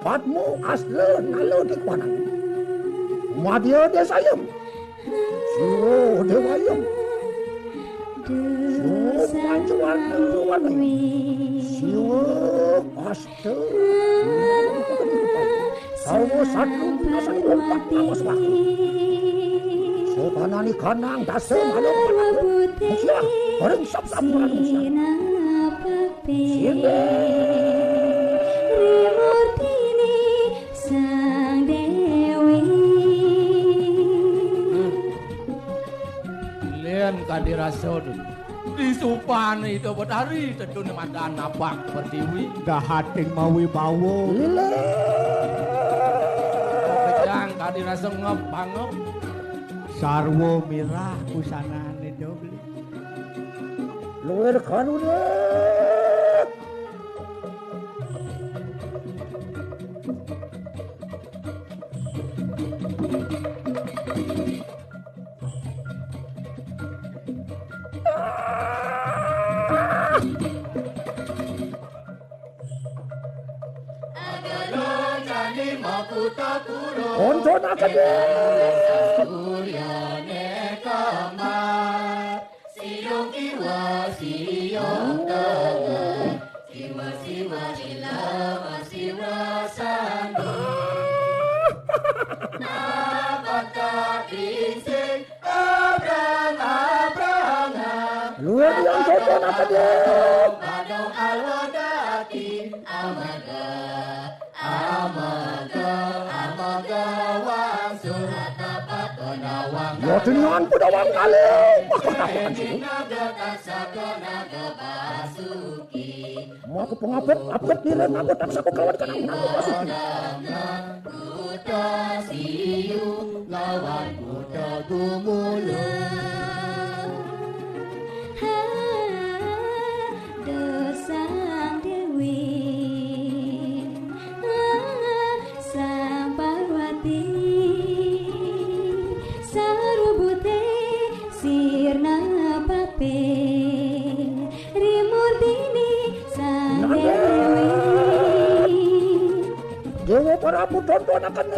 patmu asleun ngaleun ikwanan. Madya desayem. Siwo dewayem. Siwo pancuwarna-warna. Siwo aste. Sawo satu nasan umpat awas waktu. Sopanani kanang dasem halem panang. Musia, bareng sab-sab mulan musia. Siapa? Rimurtini sang dewi. Lian kadirason disupani itu betari tentu nemadan napak pertiwi gahating mawi bawo kejang kadirason ngepangep sarwo mirah kusanane doble luwer kanune Onton akade Suryane kamar Siyong kiwa siyong daga Siwa ilama siwa sandi Napagkapinsik Abrang luwer yang onton akade Adong alwadati Amaga wangsul Atapatona ya dengan pedawang kali mau aku pengapet niren aku tak saku kawan kanang aku masuk kuda siyu lawan kuda gumulung dosang dewi sang parwati sarubute sirna pape rimurtini sang dewi dewa para puton-ton akan